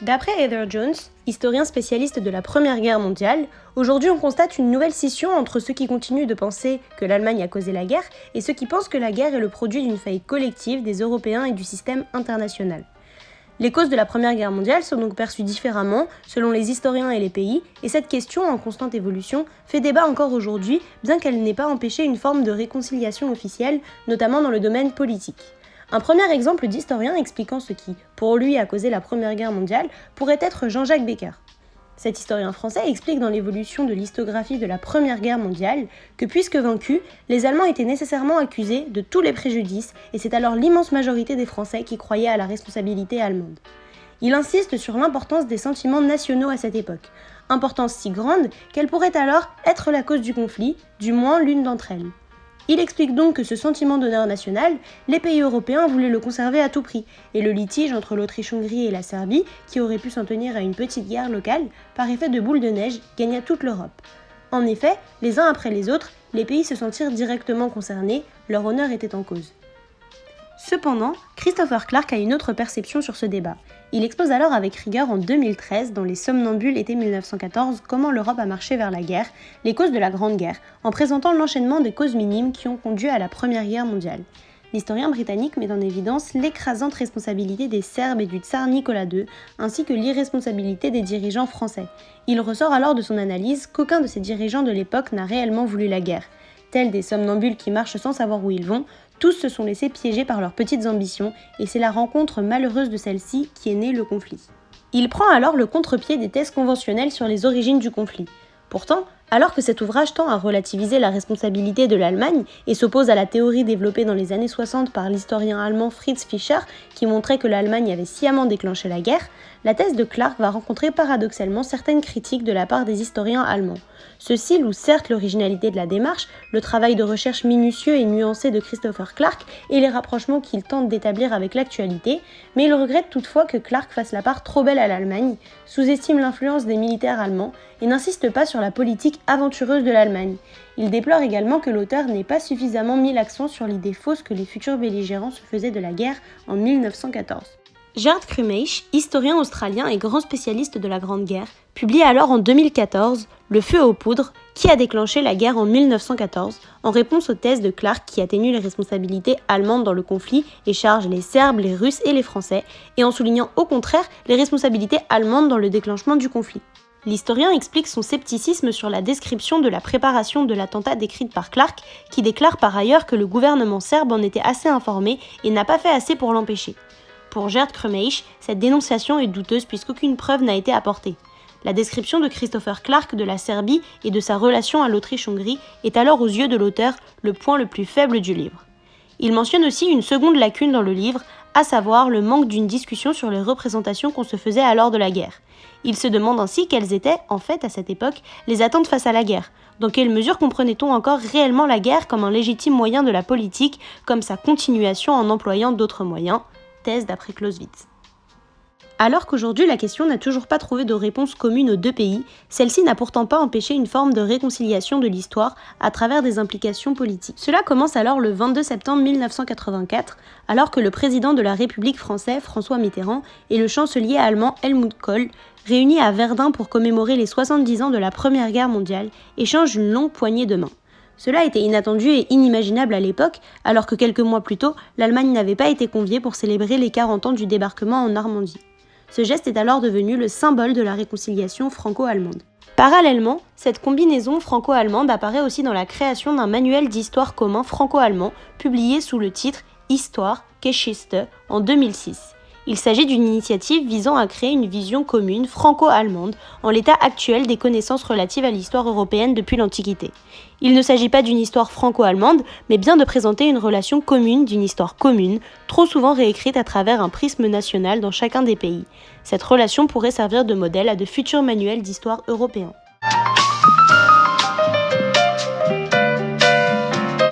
D'après Heather Jones, historien spécialiste de la Première Guerre mondiale, aujourd'hui on constate une nouvelle scission entre ceux qui continuent de penser que l'Allemagne a causé la guerre et ceux qui pensent que la guerre est le produit d'une faillite collective des Européens et du système international. Les causes de la Première Guerre mondiale sont donc perçues différemment selon les historiens et les pays, et cette question, en constante évolution, fait débat encore aujourd'hui, bien qu'elle n'ait pas empêché une forme de réconciliation officielle, notamment dans le domaine politique. Un premier exemple d'historien expliquant ce qui, pour lui, a causé la Première Guerre mondiale pourrait être Jean-Jacques Becker. Cet historien français explique dans l'évolution de l'histographie de la Première Guerre mondiale que puisque vaincus, les Allemands étaient nécessairement accusés de tous les préjudices et c'est alors l'immense majorité des Français qui croyaient à la responsabilité allemande. Il insiste sur l'importance des sentiments nationaux à cette époque, importance si grande qu'elle pourrait alors être la cause du conflit, du moins l'une d'entre elles. Il explique donc que ce sentiment d'honneur national, les pays européens voulaient le conserver à tout prix, et le litige entre l'Autriche-Hongrie et la Serbie, qui aurait pu s'en tenir à une petite guerre locale, par effet de boule de neige, gagna toute l'Europe. En effet, les uns après les autres, les pays se sentirent directement concernés, leur honneur était en cause. Cependant, Christopher Clark a une autre perception sur ce débat. Il expose alors avec rigueur en 2013, dans Les Somnambules été 1914, comment l'Europe a marché vers la guerre, les causes de la Grande Guerre, en présentant l'enchaînement des causes minimes qui ont conduit à la Première Guerre mondiale. L'historien britannique met en évidence l'écrasante responsabilité des Serbes et du tsar Nicolas II, ainsi que l'irresponsabilité des dirigeants français. Il ressort alors de son analyse qu'aucun de ces dirigeants de l'époque n'a réellement voulu la guerre. Tels des somnambules qui marchent sans savoir où ils vont, tous se sont laissés piéger par leurs petites ambitions, et c'est la rencontre malheureuse de celle-ci qui est née le conflit. Il prend alors le contre-pied des thèses conventionnelles sur les origines du conflit. Pourtant, alors que cet ouvrage tend à relativiser la responsabilité de l'Allemagne et s'oppose à la théorie développée dans les années 60 par l'historien allemand Fritz Fischer qui montrait que l'Allemagne avait sciemment déclenché la guerre, la thèse de Clark va rencontrer paradoxalement certaines critiques de la part des historiens allemands. Ceux-ci louent certes l'originalité de la démarche, le travail de recherche minutieux et nuancé de Christopher Clark et les rapprochements qu'il tente d'établir avec l'actualité, mais ils regrettent toutefois que Clark fasse la part trop belle à l'Allemagne, sous-estime l'influence des militaires allemands et n'insiste pas sur la politique aventureuse de l'Allemagne. Il déplore également que l'auteur n'ait pas suffisamment mis l'accent sur l'idée fausse que les futurs belligérants se faisaient de la guerre en 1914. Gerard Crumeish, historien australien et grand spécialiste de la Grande Guerre, publie alors en 2014 Le feu aux poudres, qui a déclenché la guerre en 1914, en réponse aux thèses de Clark qui atténue les responsabilités allemandes dans le conflit et charge les Serbes, les Russes et les Français, et en soulignant au contraire les responsabilités allemandes dans le déclenchement du conflit. L'historien explique son scepticisme sur la description de la préparation de l'attentat décrite par Clark, qui déclare par ailleurs que le gouvernement serbe en était assez informé et n'a pas fait assez pour l'empêcher. Pour Gerard Crumeish, cette dénonciation est douteuse puisqu'aucune preuve n'a été apportée. La description de Christopher Clark de la Serbie et de sa relation à l'Autriche-Hongrie est alors aux yeux de l'auteur le point le plus faible du livre. Il mentionne aussi une seconde lacune dans le livre, à savoir le manque d'une discussion sur les représentations qu'on se faisait alors de la guerre. Il se demande ainsi quelles étaient, en fait, à cette époque, les attentes face à la guerre. Dans quelle mesure comprenait-on encore réellement la guerre comme un légitime moyen de la politique, comme sa continuation en employant d'autres moyens ? Thèse d'après Clausewitz. Alors qu'aujourd'hui la question n'a toujours pas trouvé de réponse commune aux deux pays, celle-ci n'a pourtant pas empêché une forme de réconciliation de l'histoire à travers des implications politiques. Cela commence alors le 22 septembre 1984, alors que le président de la République française, François Mitterrand, et le chancelier allemand Helmut Kohl, réunis à Verdun pour commémorer les 70 ans de la Première Guerre mondiale, échangent une longue poignée de main. Cela était inattendu et inimaginable à l'époque, alors que quelques mois plus tôt, l'Allemagne n'avait pas été conviée pour célébrer les 40 ans du débarquement en Normandie. Ce geste est alors devenu le symbole de la réconciliation franco-allemande. Parallèlement, cette combinaison franco-allemande apparaît aussi dans la création d'un manuel d'histoire commun franco-allemand, publié sous le titre Histoire, Geschichte, en 2006. Il s'agit d'une initiative visant à créer une vision commune franco-allemande en l'état actuel des connaissances relatives à l'histoire européenne depuis l'Antiquité. Il ne s'agit pas d'une histoire franco-allemande, mais bien de présenter une relation commune d'une histoire commune, trop souvent réécrite à travers un prisme national dans chacun des pays. Cette relation pourrait servir de modèle à de futurs manuels d'histoire européens.